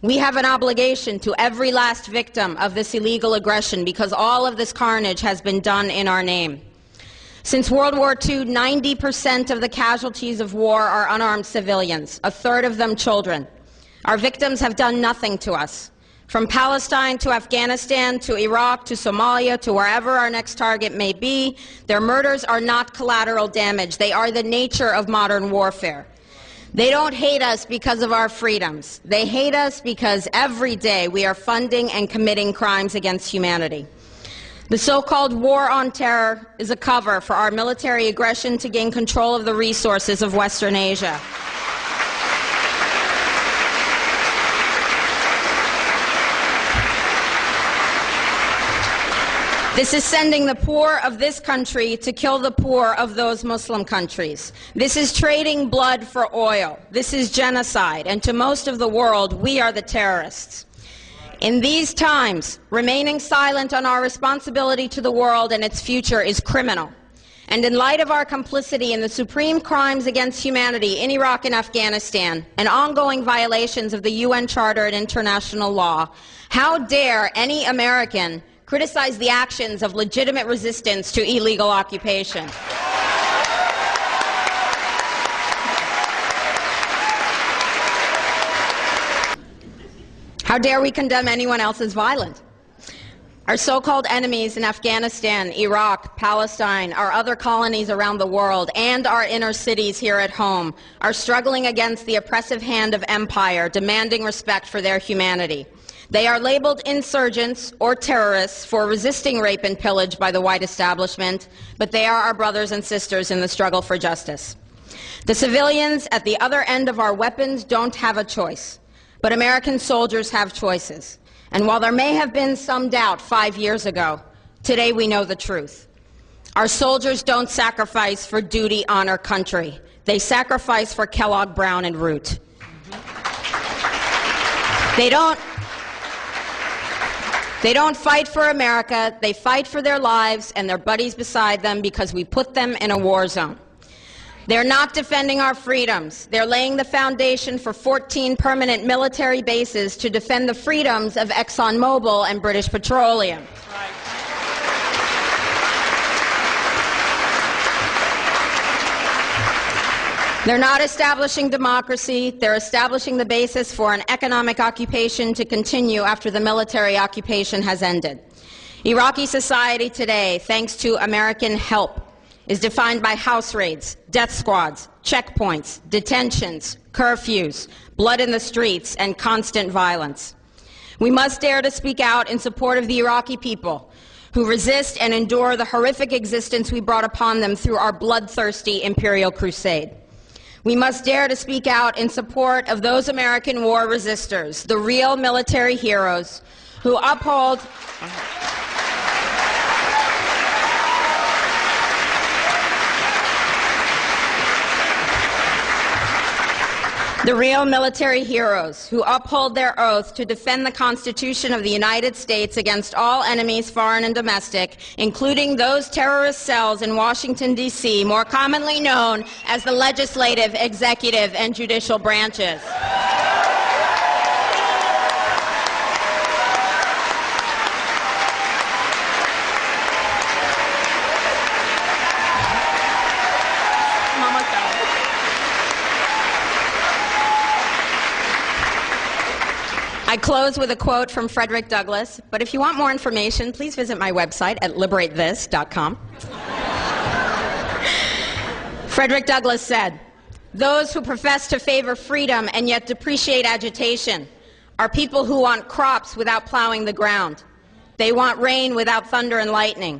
We have an obligation to every last victim of this illegal aggression because all of this carnage has been done in our name. Since World War II, 90% of the casualties of war are unarmed civilians, a third of them children. Our victims have done nothing to us. From Palestine to Afghanistan to Iraq to Somalia to wherever our next target may be, their murders are not collateral damage. They are the nature of modern warfare. They don't hate us because of our freedoms. They hate us because every day we are funding and committing crimes against humanity. The so-called war on terror is a cover for our military aggression to gain control of the resources of Western Asia. This is sending the poor of this country to kill the poor of those Muslim countries. This is trading blood for oil. This is genocide. And to most of the world, we are the terrorists. In these times, remaining silent on our responsibility to the world and its future is criminal. And in light of our complicity in the supreme crimes against humanity in Iraq and Afghanistan and ongoing violations of the UN Charter and international law, how dare any American criticize the actions of legitimate resistance to illegal occupation? How dare we condemn anyone else's violence? Our so-called enemies in Afghanistan, Iraq, Palestine, our other colonies around the world, and our inner cities here at home are struggling against the oppressive hand of empire, demanding respect for their humanity. They are labeled insurgents or terrorists for resisting rape and pillage by the white establishment, but they are our brothers and sisters in the struggle for justice. The civilians at the other end of our weapons don't have a choice, but American soldiers have choices. And while there may have been some doubt 5 years ago, today we know the truth. Our soldiers don't sacrifice for duty, honor, country. They sacrifice for Kellogg, Brown, and Root. They don't fight for America. They fight for their lives and their buddies beside them because we put them in a war zone. They're not defending our freedoms. They're laying the foundation for 14 permanent military bases to defend the freedoms of ExxonMobil and British Petroleum. Right. They're not establishing democracy. They're establishing the basis for an economic occupation to continue after the military occupation has ended. Iraqi society today, thanks to American help, is defined by house raids, death squads, checkpoints, detentions, curfews, blood in the streets, and constant violence. We must dare to speak out in support of the Iraqi people who resist and endure the horrific existence we brought upon them through our bloodthirsty imperial crusade. We must dare to speak out in support of those American war resistors, the real military heroes who uphold their oath to defend the Constitution of the United States against all enemies, foreign and domestic, including those terrorist cells in Washington, D.C., more commonly known as the legislative, executive, and judicial branches. I close with a quote from Frederick Douglass, but if you want more information, please visit my website at liberatethis.com. Frederick Douglass said, "Those who profess to favor freedom and yet depreciate agitation are people who want crops without plowing the ground. They want rain without thunder and lightning.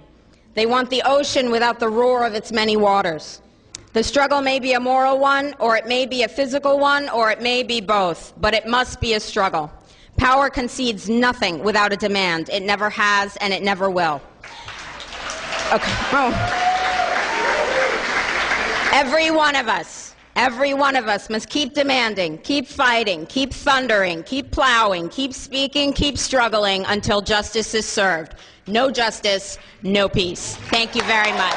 They want the ocean without the roar of its many waters. The struggle may be a moral one, or it may be a physical one, or it may be both, but it must be a struggle. Power concedes nothing without a demand. It never has, and it never will." Okay. Oh. Every one of us must keep demanding, keep fighting, keep thundering, keep plowing, keep speaking, keep struggling until justice is served. No justice, no peace. Thank you very much.